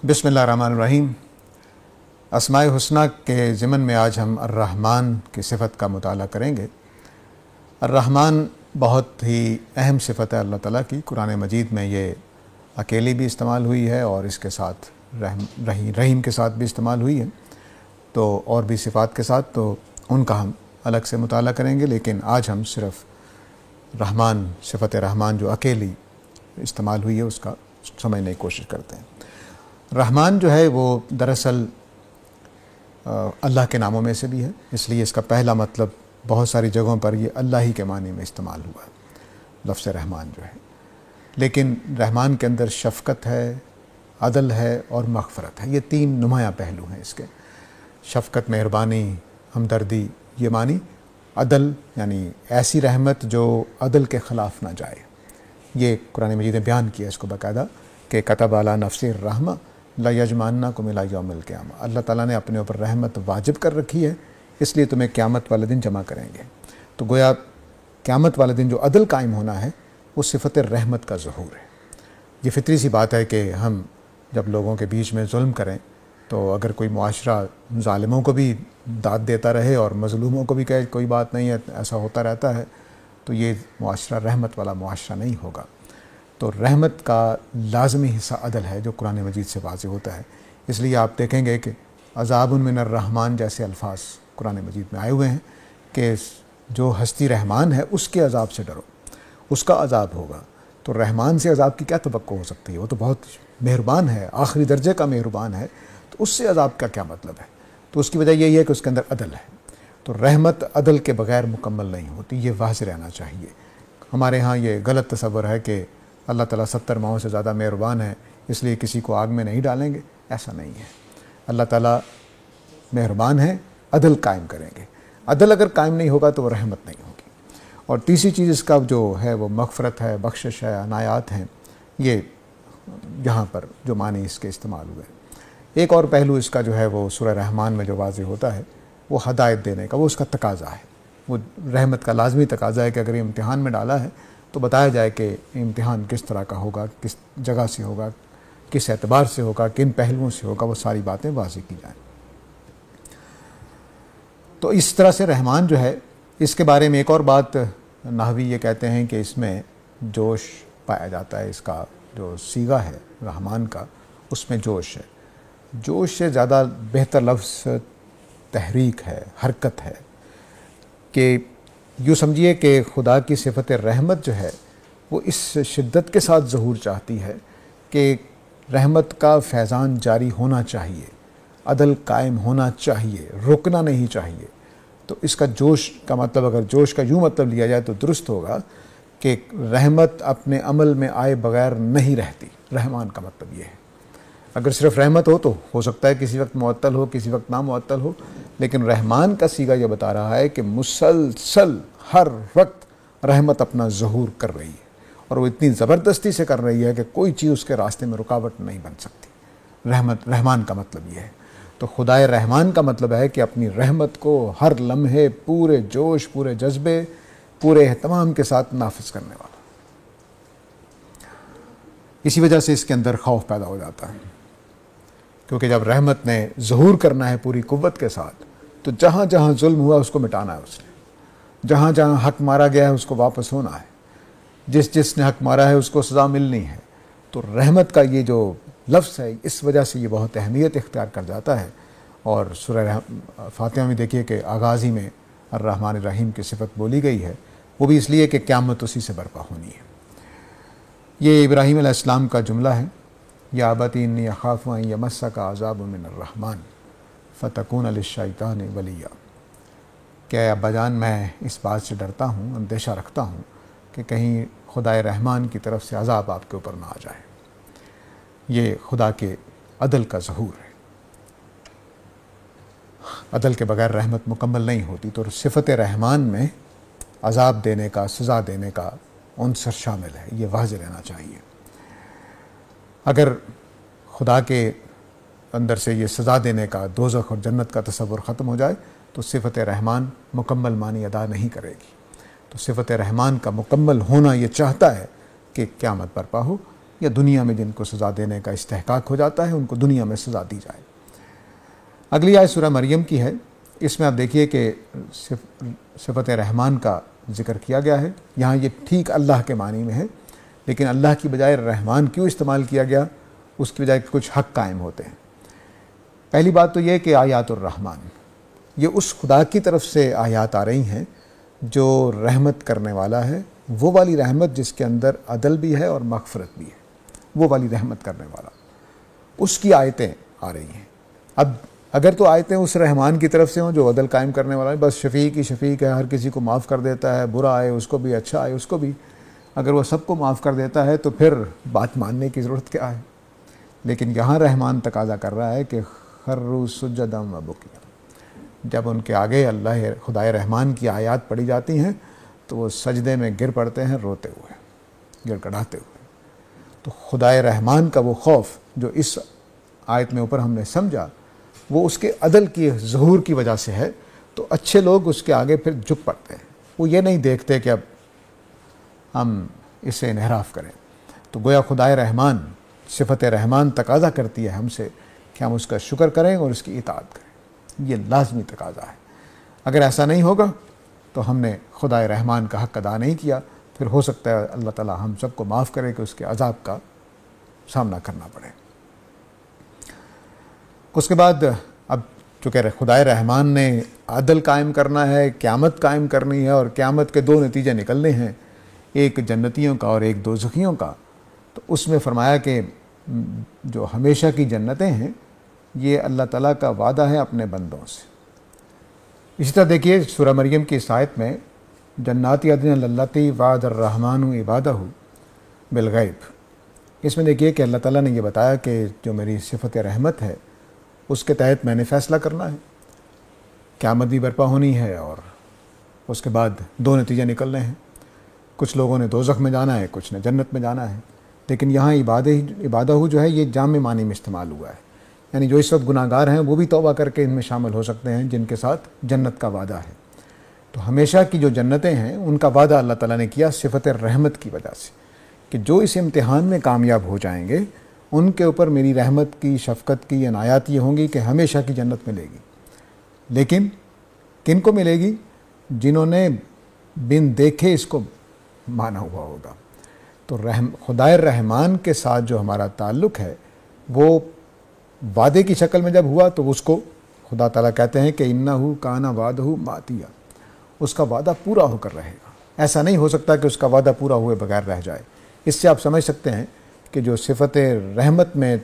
بسم اللہ الرحمن الرحیم۔ اسماء حسنہ کے ضمن میں آج ہم الرحمن کی صفت کا مطالعہ کریں گے۔ الرحمن بہت ہی اہم صفت ہے اللہ تعالیٰ کی۔ قرآن مجید میں یہ اکیلی بھی استعمال ہوئی ہے اور اس کے ساتھ رحیم کے ساتھ بھی استعمال ہوئی ہے، تو اور بھی صفات کے ساتھ، تو ان کا ہم الگ سے مطالعہ کریں گے، لیکن آج ہم صرف رحمان، صفت رحمان جو اکیلی استعمال ہوئی ہے اس کا سمجھنے کی کوشش کرتے ہیں۔ رحمان جو ہے وہ دراصل اللہ کے ناموں میں سے بھی ہے، اس لیے اس کا پہلا مطلب بہت ساری جگہوں پر یہ اللہ ہی کے معنی میں استعمال ہوا ہے لفظ رحمان جو ہے، لیکن رحمان کے اندر شفقت ہے، عدل ہے اور مغفرت ہے۔ یہ تین نمایاں پہلو ہیں اس کے۔ شفقت، مہربانی، ہمدردی، یہ معنی۔ عدل یعنی ایسی رحمت جو عدل کے خلاف نہ جائے، یہ قرآن مجید نے بیان کیا اس کو باقاعدہ کہ کتب علی نفسہ الرحمہ لیجمعنکم الی یوم القیامہ۔ اللہ تعالیٰ نے اپنے اوپر رحمت واجب کر رکھی ہے، اس لیے تمہیں قیامت والے دن جمع کریں گے۔ تو گویا قیامت والے دن جو عدل قائم ہونا ہے وہ صفت رحمت کا ظہور ہے۔ یہ فطری سی بات ہے کہ ہم جب لوگوں کے بیچ میں ظلم کریں تو اگر کوئی معاشرہ ظالموں کو بھی داد دیتا رہے اور مظلوموں کو بھی کہے کوئی بات نہیں ہے، ایسا ہوتا رہتا ہے، تو یہ معاشرہ رحمت والا معاشرہ نہیں ہوگا۔ تو رحمت کا لازمی حصہ عدل ہے جو قرآن مجید سے واضح ہوتا ہے۔ اس لیے آپ دیکھیں گے کہ عذاب من الرحمن جیسے الفاظ قرآن مجید میں آئے ہوئے ہیں کہ جو ہستی رحمان ہے اس کے عذاب سے ڈرو، اس کا عذاب ہوگا۔ تو رحمان سے عذاب کی کیا توقع ہو سکتی ہے؟ وہ تو بہت مہربان ہے، آخری درجے کا مہربان ہے، تو اس سے عذاب کا کیا مطلب ہے؟ تو اس کی وجہ یہی ہے کہ اس کے اندر عدل ہے۔ تو رحمت عدل کے بغیر مکمل نہیں ہوتی، یہ واضح رہنا چاہیے۔ ہمارے ہاں یہ غلط تصور ہے کہ اللہ تعالیٰ 70 ماہوں سے زیادہ مہربان ہے اس لیے کسی کو آگ میں نہیں ڈالیں گے، ایسا نہیں ہے۔ اللہ تعالیٰ مہربان ہے، عدل قائم کریں گے۔ عدل اگر قائم نہیں ہوگا تو وہ رحمت نہیں ہوگی۔ اور تیسری چیز اس کا جو ہے وہ مغفرت ہے، بخشش ہے، عنایات ہیں، یہ یہاں پر جو معنی اس کے استعمال ہوئے۔ ایک اور پہلو اس کا جو ہے وہ سورہ رحمان میں جو واضح ہوتا ہے وہ ہدایت دینے کا، وہ اس کا تقاضا ہے۔ وہ رحمت کا لازمی تقاضا ہے کہ اگر یہ امتحان میں ڈالا ہے تو بتایا جائے کہ امتحان کس طرح کا ہوگا، کس جگہ سے ہوگا، کس اعتبار سے ہوگا، کن پہلوؤں سے ہوگا، وہ ساری باتیں واضح کی جائیں۔ تو اس طرح سے رحمان جو ہے، اس کے بارے میں ایک اور بات نحوی یہ کہتے ہیں کہ اس میں جوش پایا جاتا ہے۔ اس کا جو صیغہ ہے رحمان کا، اس میں جوش ہے۔ جوش سے زیادہ بہتر لفظ تحریک ہے، حرکت ہے، کہ یوں سمجھیے کہ خدا کی صفت رحمت جو ہے وہ اس شدت کے ساتھ ظہور چاہتی ہے کہ رحمت کا فیضان جاری ہونا چاہیے، عدل قائم ہونا چاہیے، رکنا نہیں چاہیے۔ تو اس کا جوش کا مطلب، اگر جوش کا یوں مطلب لیا جائے تو درست ہوگا کہ رحمت اپنے عمل میں آئے بغیر نہیں رہتی۔ رحمان کا مطلب یہ ہے۔ اگر صرف رحمت ہو تو ہو سکتا ہے کسی وقت معطل ہو، کسی وقت نامعطل ہو، لیکن رحمان کا صیغہ یہ بتا رہا ہے کہ مسلسل ہر وقت رحمت اپنا ظہور کر رہی ہے، اور وہ اتنی زبردستی سے کر رہی ہے کہ کوئی چیز اس کے راستے میں رکاوٹ نہیں بن سکتی۔ رحمان کا مطلب یہ ہے۔ تو خدائے رحمان کا مطلب ہے کہ اپنی رحمت کو ہر لمحے پورے جوش، پورے جذبے، پورے اہتمام کے ساتھ نافذ کرنے والا۔ اسی وجہ سے اس کے اندر خوف پیدا ہو جاتا ہے، کیونکہ جب رحمت نے ظہور کرنا ہے پوری قوت کے ساتھ تو جہاں جہاں ظلم ہوا اس کو مٹانا ہے، اس نے جہاں جہاں حق مارا گیا ہے اس کو واپس ہونا ہے، جس نے حق مارا ہے اس کو سزا ملنی ہے۔ تو رحمت کا یہ جو لفظ ہے اس وجہ سے یہ بہت اہمیت اختیار کر جاتا ہے۔ اور سورہ فاتحہ میں دیکھیے کہ آغاز ہی میں الرحمن الرحیم کی صفت بولی گئی ہے، وہ بھی اس لیے کہ قیامت اسی سے برپا ہونی ہے۔ یہ ابراہیم علیہ السلام کا جملہ ہے، یا ابت انی اخاف ان یمسک عذاب من الرحمن فتکون للشیطان ولیا، کہ اے ابا جان میں اس بات سے ڈرتا ہوں، اندیشہ رکھتا ہوں کہ کہیں خدائے رحمان کی طرف سے عذاب آپ کے اوپر نہ آ جائے۔ یہ خدا کے عدل کا ظہور ہے۔ عدل کے بغیر رحمت مکمل نہیں ہوتی۔ تو صفت رحمان میں عذاب دینے کا، سزا دینے کا عنصر شامل ہے، یہ واضح رہنا چاہیے۔ اگر خدا کے اندر سے یہ سزا دینے کا، دوزخ اور جنت کا تصور ختم ہو جائے تو صفت رحمان مکمل معنی ادا نہیں کرے گی۔ تو صفت رحمان کا مکمل ہونا یہ چاہتا ہے کہ قیامت برپا ہو، یا دنیا میں جن کو سزا دینے کا استحقاق ہو جاتا ہے ان کو دنیا میں سزا دی جائے۔ اگلی آیت سورہ مریم کی ہے، اس میں آپ دیکھیے کہ صفت رحمان کا ذکر کیا گیا ہے۔ یہاں یہ ٹھیک اللہ کے معنی میں ہے، لیکن اللہ کی بجائے رحمان کیوں استعمال کیا گیا؟ اس کی بجائے کچھ حق قائم ہوتے ہیں۔ پہلی بات تو یہ کہ آیات الرحمن یہ اس خدا کی طرف سے آیات آ رہی ہیں جو رحمت کرنے والا ہے، وہ والی رحمت جس کے اندر عدل بھی ہے اور مغفرت بھی ہے، وہ والی رحمت کرنے والا، اس کی آیتیں آ رہی ہیں۔ اب اگر تو آیتیں اس رحمان کی طرف سے ہوں جو عدل قائم کرنے والا ہے، بس شفیق ہی شفیق ہے، ہر کسی کو معاف کر دیتا ہے، برا آئے اس کو بھی، اچھا آئے اس کو بھی، اگر وہ سب کو معاف کر دیتا ہے تو پھر بات ماننے کی ضرورت کیا ہے؟ لیکن یہاں رحمان تقاضا کر رہا ہے کہ خروا سجدا و بکیا، جب ان کے آگے اللہ خدائے رحمان کی آیات پڑھی جاتی ہیں تو وہ سجدے میں گر پڑتے ہیں روتے ہوئے، گر کڑاتے ہوئے۔ تو خدائے رحمان کا وہ خوف جو اس آیت میں اوپر ہم نے سمجھا، وہ اس کے عدل کی ظہور کی وجہ سے ہے، تو اچھے لوگ اس کے آگے پھر جھک پڑتے ہیں، وہ یہ نہیں دیکھتے کہ اب ہم اس سے انحراف کریں۔ تو گویا خدائے رحمان، صفت رحمان تقاضا کرتی ہے ہم سے کہ ہم اس کا شکر کریں اور اس کی اطاعت کریں، یہ لازمی تقاضا ہے۔ اگر ایسا نہیں ہوگا تو ہم نے خدائے رحمان کا حق ادا نہیں کیا، پھر ہو سکتا ہے اللہ تعالی ہم سب کو معاف کرے کہ اس کے عذاب کا سامنا کرنا پڑے۔ اس کے بعد اب چونکہ خدائے رحمان نے عدل قائم کرنا ہے، قیامت قائم کرنی ہے، اور قیامت کے دو نتیجے نکلنے ہیں، ایک جنتیوں کا اور ایک دوزخیوں کا، تو اس میں فرمایا کہ جو ہمیشہ کی جنتیں ہیں یہ اللہ تعالیٰ کا وعدہ ہے اپنے بندوں سے۔ اسی طرح دیکھیے سورہ مریم کی اس آیت میں جنات عدن اللاتی وعد الرحمن عبادہ بالغیب، اس میں دیکھیے کہ اللہ تعالیٰ نے یہ بتایا کہ جو میری صفت رحمت ہے اس کے تحت میں نے فیصلہ کرنا ہے، قیامت بھی برپا ہونی ہے، اور اس کے بعد دو نتیجے نکلنے ہیں، کچھ لوگوں نے دوزخ میں جانا ہے، کچھ نے جنت میں جانا ہے۔ لیکن یہاں عبادہ جو ہے یہ جامع معنی میں استعمال ہوا ہے، یعنی جو اس وقت گناہ گار ہیں وہ بھی توبہ کر کے ان میں شامل ہو سکتے ہیں جن کے ساتھ جنت کا وعدہ ہے۔ تو ہمیشہ کی جو جنتیں ہیں ان کا وعدہ اللہ تعالیٰ نے کیا صفت رحمت کی وجہ سے، کہ جو اس امتحان میں کامیاب ہو جائیں گے ان کے اوپر میری رحمت کی، شفقت کی عنایات یہ ہوں گی کہ ہمیشہ کی جنت ملے گی۔ لیکن کن کو ملے گی؟ جنہوں نے بن دیکھے اس کو مانا ہوا ہوگا۔ تو خدائے رحمان کے ساتھ جو ہمارا تعلق ہے وہ وعدے کی شکل میں جب ہوا تو اس کو خدا تعالیٰ کہتے ہیں کہ انہو کانا وعدہ ماتیا، اس کا وعدہ پورا ہو کر رہے گا۔ ایسا نہیں ہو سکتا کہ اس کا وعدہ پورا ہوئے بغیر رہ جائے۔ اس سے آپ سمجھ سکتے ہیں کہ جو صفت رحمت میں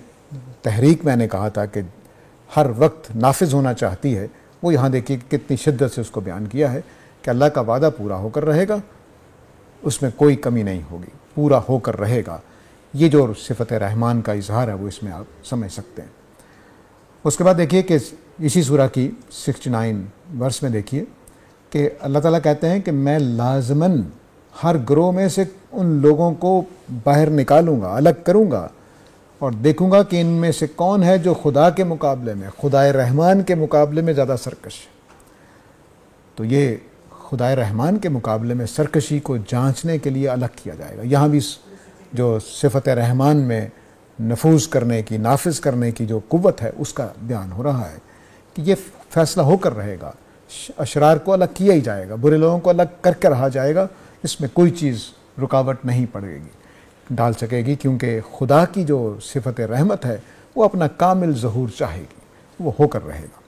تحریک میں نے کہا تھا کہ ہر وقت نافذ ہونا چاہتی ہے، وہ یہاں دیکھیے کہ کتنی شدت سے اس کو بیان کیا ہے کہ اللہ کا وعدہ پورا ہو کر رہے گا، اس میں کوئی کمی نہیں ہوگی، پورا ہو کر رہے گا۔ یہ جو صفت رحمان کا اظہار ہے وہ اس میں آپ سمجھ سکتے ہیں۔ اس کے بعد دیکھیے کہ اسی سورہ کی 69 ورس میں دیکھیے کہ اللہ تعالیٰ کہتے ہیں کہ میں لازماً ہر گروہ میں سے ان لوگوں کو باہر نکالوں گا، الگ کروں گا، اور دیکھوں گا کہ ان میں سے کون ہے جو خدا کے مقابلے میں، خدائے رحمان کے مقابلے میں زیادہ سرکش ہے۔ تو یہ خدائے رحمان کے مقابلے میں سرکشی کو جانچنے کے لیے الگ کیا جائے گا۔ یہاں بھی جو صفت رحمان میں نفوذ کرنے کی، نافذ کرنے کی جو قوت ہے اس کا بیان ہو رہا ہے کہ یہ فیصلہ ہو کر رہے گا، اشرار کو الگ کیا ہی جائے گا، برے لوگوں کو الگ کر کے رہا جائے گا، اس میں کوئی چیز رکاوٹ نہیں پڑے گی، ڈال سکے گی، کیونکہ خدا کی جو صفت رحمت ہے وہ اپنا کامل ظہور چاہے گی، وہ ہو کر رہے گا۔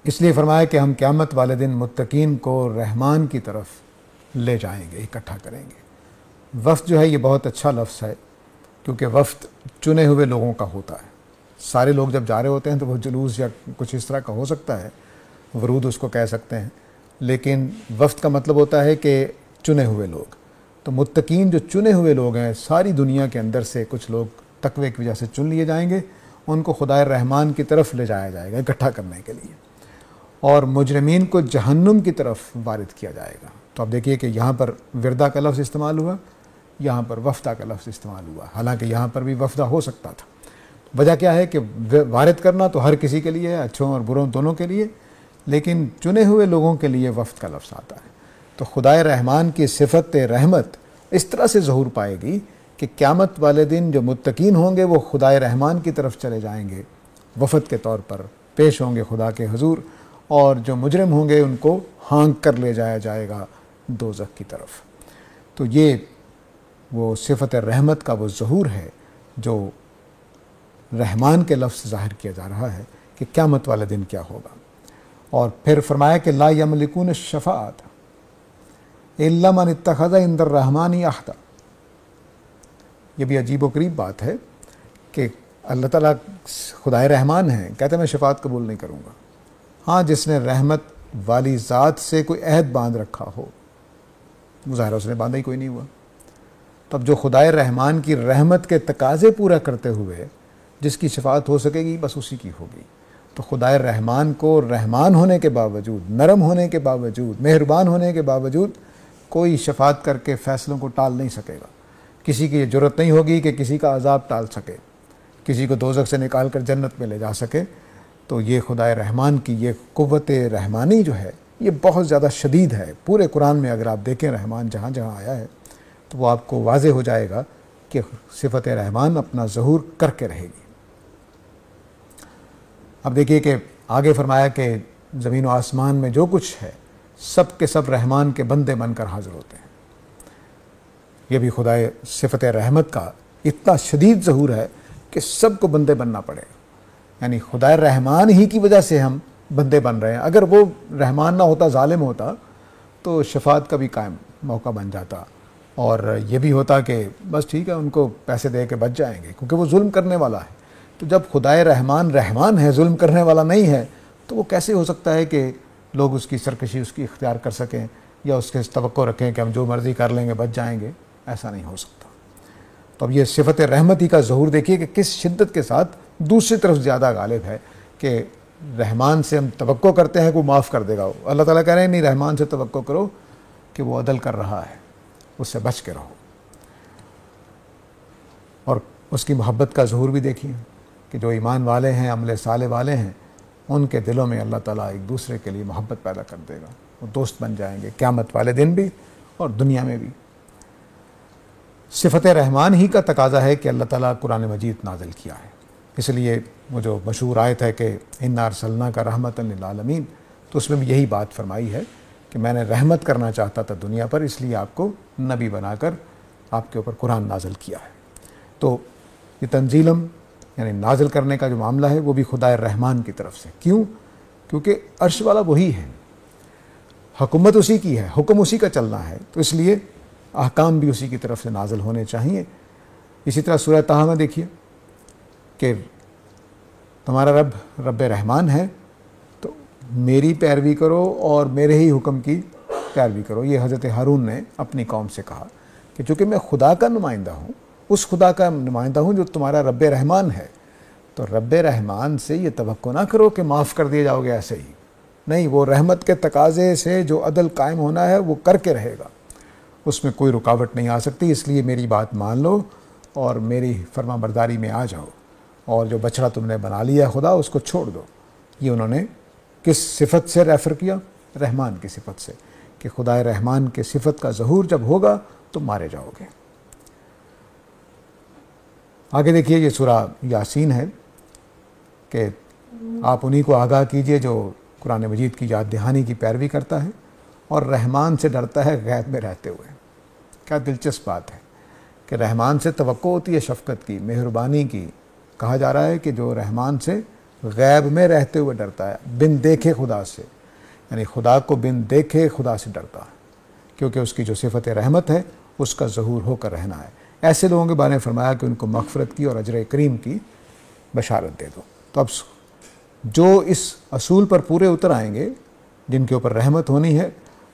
اس لیے فرمایا کہ ہم قیامت والے دن متقین کو رحمان کی طرف لے جائیں گے، اکٹھا کریں گے۔ وفد جو ہے یہ بہت اچھا لفظ ہے، کیونکہ وفد چنے ہوئے لوگوں کا ہوتا ہے۔ سارے لوگ جب جا رہے ہوتے ہیں تو وہ جلوس یا کچھ اس طرح کا ہو سکتا ہے، ورود اس کو کہہ سکتے ہیں، لیکن وفد کا مطلب ہوتا ہے کہ چنے ہوئے لوگ۔ تو متقین جو چنے ہوئے لوگ ہیں، ساری دنیا کے اندر سے کچھ لوگ تقوی کی وجہ سے چن لیے جائیں گے، ان کو خدائے رحمان کی طرف لے جایا جائے گا اکٹھا کرنے کے لیے، اور مجرمین کو جہنم کی طرف وارد کیا جائے گا۔ تو اب دیکھیے کہ یہاں پر وردہ کا لفظ استعمال ہوا، یہاں پر وفدہ کا لفظ استعمال ہوا، حالانکہ یہاں پر بھی وفدہ ہو سکتا تھا۔ وجہ کیا ہے کہ وارد کرنا تو ہر کسی کے لیے ہے، اچھوں اور بروں دونوں کے لیے، لیکن چنے ہوئے لوگوں کے لیے وفد کا لفظ آتا ہے۔ تو خدائے رحمان کی صفت رحمت اس طرح سے ظہور پائے گی کہ قیامت والے دن جو متقین ہوں گے وہ خدائے رحمان کی طرف چلے جائیں گے وفد کے طور پر، پیش ہوں گے خدا کے حضور، اور جو مجرم ہوں گے ان کو ہانک کر لے جایا جائے گا دوزخ کی طرف۔ تو یہ وہ صفت رحمت کا وہ ظہور ہے جو رحمان کے لفظ ظاہر کیا جا رہا ہے کہ قیامت والے دن کیا ہوگا۔ اور پھر فرمایا کہ لا یملکون الشفاعۃ الا من اتخذ عند الرحمن عہدا۔ یہ بھی عجیب و غریب بات ہے کہ اللہ تعالیٰ خدائے رحمان ہیں، کہتے ہیں میں شفاعت قبول نہیں کروں گا۔ ہاں، جس نے رحمت والی ذات سے کوئی عہد باندھ رکھا ہو، ظاہر اس نے باندھا ہی کوئی نہیں ہوا۔ تب جو خدائے رحمان کی رحمت کے تقاضے پورا کرتے ہوئے جس کی شفاعت ہو سکے گی بس اسی کی ہوگی۔ تو خدائے رحمان کو رحمان ہونے کے باوجود، نرم ہونے کے باوجود، مہربان ہونے کے باوجود کوئی شفاعت کر کے فیصلوں کو ٹال نہیں سکے گا۔ کسی کی یہ جرت نہیں ہوگی کہ کسی کا عذاب ٹال سکے، کسی کو دوزخ سے نکال کر جنت میں لے جا سکے۔ تو یہ خدائے رحمان کی یہ قوت رحمانی جو ہے یہ بہت زیادہ شدید ہے۔ پورے قرآن میں اگر آپ دیکھیں رحمان جہاں جہاں آیا ہے تو وہ آپ کو واضح ہو جائے گا کہ صفت رحمان اپنا ظہور کر کے رہے گی۔ اب دیکھیے کہ آگے فرمایا کہ زمین و آسمان میں جو کچھ ہے سب کے سب رحمان کے بندے بن کر حاضر ہوتے ہیں۔ یہ بھی خدائے صفت رحمت کا اتنا شدید ظہور ہے کہ سب کو بندے بننا پڑے گا۔ یعنی خدائے رحمان ہی کی وجہ سے ہم بندے بن رہے ہیں۔ اگر وہ رحمان نہ ہوتا، ظالم ہوتا، تو شفاعت کا بھی قائم موقع بن جاتا، اور یہ بھی ہوتا کہ بس ٹھیک ہے ان کو پیسے دے کے بچ جائیں گے، کیونکہ وہ ظلم کرنے والا ہے۔ تو جب خدائے رحمان رحمان ہے، ظلم کرنے والا نہیں ہے، تو وہ کیسے ہو سکتا ہے کہ لوگ اس کی سرکشی اس کی اختیار کر سکیں یا اس کے توقع رکھیں کہ ہم جو مرضی کر لیں گے بچ جائیں گے؟ ایسا نہیں ہو سکتا۔ تو اب یہ صفت رحمت ہی کا ظہور دیکھیے کہ کس شدت کے ساتھ دوسری طرف زیادہ غالب ہے کہ رحمان سے ہم توقع کرتے ہیں کہ وہ معاف کر دے گا۔ اللہ تعالیٰ کہہ رہے ہیں نہیں، رحمان سے توقع کرو کہ وہ عدل کر رہا ہے، اس سے بچ کے رہو۔ اور اس کی محبت کا ظہور بھی دیکھیے کہ جو ایمان والے ہیں، عمل صالح والے ہیں، ان کے دلوں میں اللہ تعالیٰ ایک دوسرے کے لیے محبت پیدا کر دے گا، وہ دوست بن جائیں گے قیامت والے دن بھی اور دنیا میں بھی۔ صفت رحمان ہی کا تقاضا ہے کہ اللہ تعالیٰ قرآن مجید نازل کیا ہے۔ اس لیے وہ جو مشہور آیت ہے کہ انا ارسلناک رحمۃ للعالمین، تو اس میں بھی یہی بات فرمائی ہے کہ میں نے رحمت کرنا چاہتا تھا دنیا پر، اس لیے آپ کو نبی بنا کر آپ کے اوپر قرآن نازل کیا ہے۔ تو یہ تنزیلم یعنی نازل کرنے کا جو معاملہ ہے وہ بھی خدائے رحمان کی طرف سے۔ کیوں؟ کیونکہ عرش والا وہی ہے، حکومت اسی کی ہے، حکم اسی کا چلنا ہے، تو اس لیے احکام بھی اسی کی طرف سے نازل ہونے چاہیے۔ اسی طرح سورہ طٰہٰ میں دیکھیے کہ تمہارا رب رب رحمان ہے تو میری پیروی کرو اور میرے ہی حکم کی پیروی کرو۔ یہ حضرت ہارون نے اپنی قوم سے کہا کہ چونکہ میں خدا کا نمائندہ ہوں، اس خدا کا نمائندہ ہوں جو تمہارا رب رحمان ہے، تو رب رحمان سے یہ توقع نہ کرو کہ معاف کر دیے جاؤ گے ایسے ہی، نہیں، وہ رحمت کے تقاضے سے جو عدل قائم ہونا ہے وہ کر کے رہے گا، اس میں کوئی رکاوٹ نہیں آ سکتی۔ اس لیے میری بات مان لو اور میری فرما برداری میں آ جاؤ، اور جو بچڑا تم نے بنا لیا خدا اس کو چھوڑ دو۔ یہ انہوں نے کس صفت سے ریفر کیا؟ رحمان کی صفت سے، کہ خدائے رحمان کے صفت کا ظہور جب ہوگا تو مارے جاؤ گے۔ آگے دیکھیے یہ سورہ یاسین ہے کہ آپ انہی کو آگاہ کیجئے جو قرآن مجید کی یاد دہانی کی پیروی کرتا ہے اور رحمان سے ڈرتا ہے غیب میں رہتے ہوئے۔ کیا دلچسپ بات ہے کہ رحمان سے توقع ہوتی ہے شفقت کی، مہربانی کی۔ کہا جا رہا ہے کہ جو رحمان سے غیب میں رہتے ہوئے ڈرتا ہے، بن دیکھے خدا سے، یعنی خدا کو بن دیکھے خدا سے ڈرتا ہے، کیونکہ اس کی جو صفت رحمت ہے اس کا ظہور ہو کر رہنا ہے۔ ایسے لوگوں کے بارے میں فرمایا کہ ان کو مغفرت کی اور اجر کریم کی بشارت دے دو۔ تو اب جو اس اصول پر پورے اتر آئیں گے، جن کے اوپر رحمت ہونی ہے،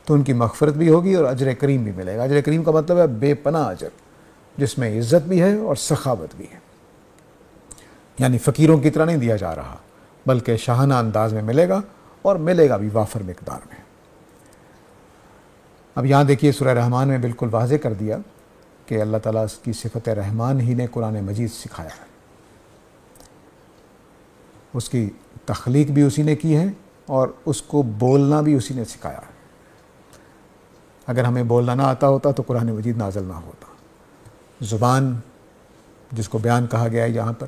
تو ان کی مغفرت بھی ہوگی اور اجر کریم بھی ملے گا۔ اجر کریم کا مطلب ہے بے پناہ اجر، جس میں عزت بھی ہے اور سخاوت بھی ہے، یعنی فقیروں کی طرح نہیں دیا جا رہا، بلکہ شاہانہ انداز میں ملے گا، اور ملے گا بھی وافر مقدار میں۔ اب یہاں دیکھیے سورہ رحمان میں بالکل واضح کر دیا کہ اللہ تعالیٰ کی صفت رحمان ہی نے قرآن مجید سکھایا ہے، اس کی تخلیق بھی اسی نے کی ہے اور اس کو بولنا بھی اسی نے سکھایا ہے۔ اگر ہمیں بولنا نہ آتا ہوتا تو قرآن مجید نازل نہ ہوتا۔ زبان جس کو بیان کہا گیا ہے یہاں پر،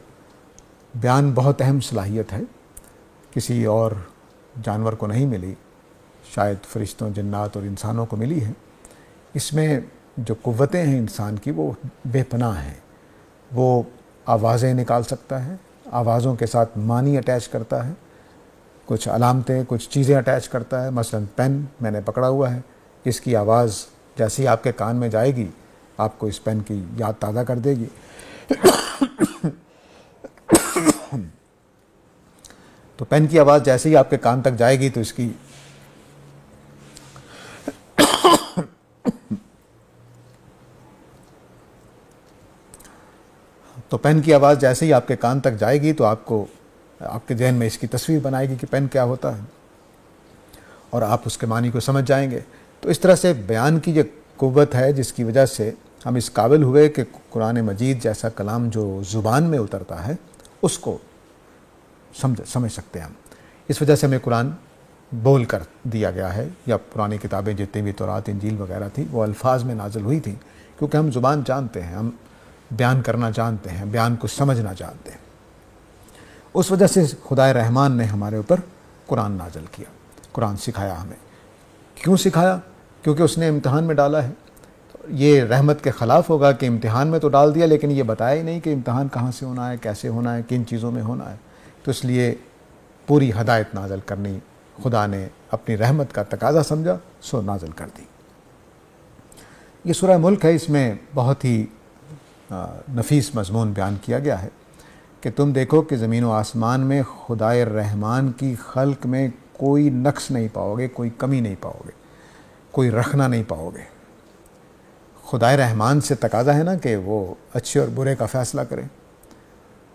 بیان بہت اہم صلاحیت ہے، کسی اور جانور کو نہیں ملی، شاید فرشتوں، جنات اور انسانوں کو ملی ہے۔ اس میں جو قوتیں ہیں انسان کی وہ بے پناہ ہیں۔ وہ آوازیں نکال سکتا ہے، آوازوں کے ساتھ معنی اٹیچ کرتا ہے، کچھ علامتیں، کچھ چیزیں اٹیچ کرتا ہے۔ مثلا پین میں نے پکڑا ہوا ہے، اس کی آواز جیسی آپ کے کان میں جائے گی آپ کو اس پین کی یاد تازہ کر دے گی۔ تو پین کی آواز جیسے ہی آپ کے کان تک جائے گی تو پین کی آواز جیسے ہی آپ کے کان تک جائے گی تو آپ کے ذہن میں اس کی تصویر بنائے گی کہ پین کیا ہوتا ہے، اور آپ اس کے معنی کو سمجھ جائیں گے۔ تو اس طرح سے بیان کی یہ قوت ہے جس کی وجہ سے ہم اس قابل ہوئے کہ قرآن مجید جیسا کلام جو زبان میں اترتا ہے اس کو سمجھ سکتے ہیں ہم۔ اس وجہ سے ہمیں قرآن بول کر دیا گیا ہے، یا پرانی کتابیں جتنی بھی تورات، انجیل وغیرہ تھی وہ الفاظ میں نازل ہوئی تھیں، کیونکہ ہم زبان جانتے ہیں، ہم بیان کرنا جانتے ہیں، بیان کو سمجھنا جانتے ہیں۔ اس وجہ سے خدائے رحمان نے ہمارے اوپر قرآن نازل کیا، قرآن سکھایا ہمیں۔ کیوں سکھایا؟ کیونکہ اس نے امتحان میں ڈالا ہے۔ یہ رحمت کے خلاف ہوگا کہ امتحان میں تو ڈال دیا لیکن یہ بتایا ہی نہیں کہ امتحان کہاں سے ہونا ہے، کیسے ہونا ہے، کن چیزوں میں ہونا ہے۔ تو اس لیے پوری ہدایت نازل کرنی خدا نے اپنی رحمت کا تقاضا سمجھا، سو نازل کر دی۔ یہ سورہ ملک ہے، اس میں بہت ہی نفیس مضمون بیان کیا گیا ہے کہ تم دیکھو کہ زمین و آسمان میں خدائے رحمان کی خلق میں کوئی نقص نہیں پاؤ گے، کوئی کمی نہیں پاؤ گے، کوئی رکھنا نہیں پاؤ گے۔ خدائے رحمان سے تقاضا ہے نا کہ وہ اچھے اور برے کا فیصلہ کرے،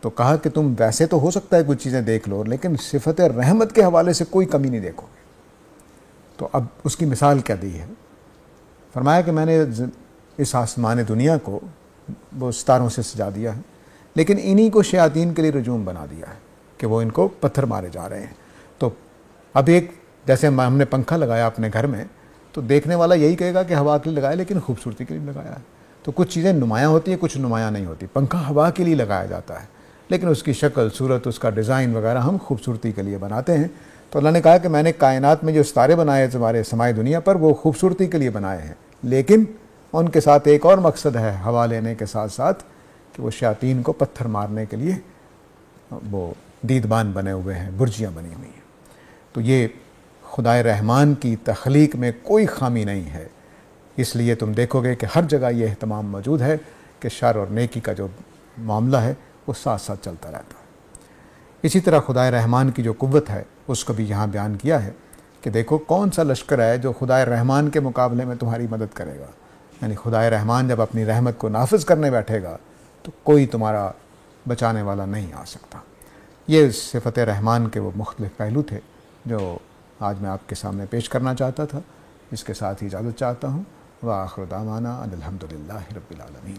تو کہا کہ تم ویسے تو ہو سکتا ہے کچھ چیزیں دیکھ لو لیکن صفت رحمت کے حوالے سے کوئی کمی نہیں دیکھو گے۔ تو اب اس کی مثال کیا دی ہے؟ فرمایا کہ میں نے اس آسمان دنیا کو وہ ستاروں سے سجا دیا ہے، لیکن انہی کو شیاطین کے لیے رجوم بنا دیا ہے کہ وہ ان کو پتھر مارے جا رہے ہیں۔ تو اب ایک جیسے ہم نے پنکھا لگایا اپنے گھر میں تو دیکھنے والا یہی کہے گا کہ ہوا کے لیے لگایا لیکن خوبصورتی کے لیے لگایا ہے۔ تو کچھ چیزیں نمایاں ہوتی ہیں، کچھ نمایاں نہیں ہوتی۔ پنکھا ہوا کے لیے لگایا جاتا ہے لیکن اس کی شکل، صورت، اس کا ڈیزائن وغیرہ ہم خوبصورتی کے لیے بناتے ہیں۔ تو اللہ نے کہا کہ میں نے کائنات میں جو ستارے بنائے تمہارے سمائی دنیا پر وہ خوبصورتی کے لیے بنائے ہیں، لیکن ان کے ساتھ ایک اور مقصد ہے ہوا لینے کے ساتھ ساتھ کہ وہ شیاطین کو پتھر مارنے کے لیے وہ دیدبان بنے ہوئے ہیں، برجیاں بنی ہوئی ہیں۔ تو یہ خدائے رحمان کی تخلیق میں کوئی خامی نہیں ہے، اس لیے تم دیکھو گے کہ ہر جگہ یہ اہتمام موجود ہے کہ شر اور نیکی کا جو معاملہ ہے وہ ساتھ ساتھ چلتا رہتا ہے۔ اسی طرح خدائے رحمان کی جو قوت ہے اس کو بھی یہاں بیان کیا ہے کہ دیکھو کون سا لشکر ہے جو خدائے رحمان کے مقابلے میں تمہاری مدد کرے گا۔ یعنی خدائے رحمان جب اپنی رحمت کو نافذ کرنے بیٹھے گا تو کوئی تمہارا بچانے والا نہیں آ سکتا۔ یہ صفت رحمان کے وہ مختلف پہلو تھے جو آج میں آپ کے سامنے پیش کرنا چاہتا تھا۔ اس کے ساتھ ہی اجازت چاہتا ہوں۔ وآخر دعوانا ان الحمد للہ رب العالمین۔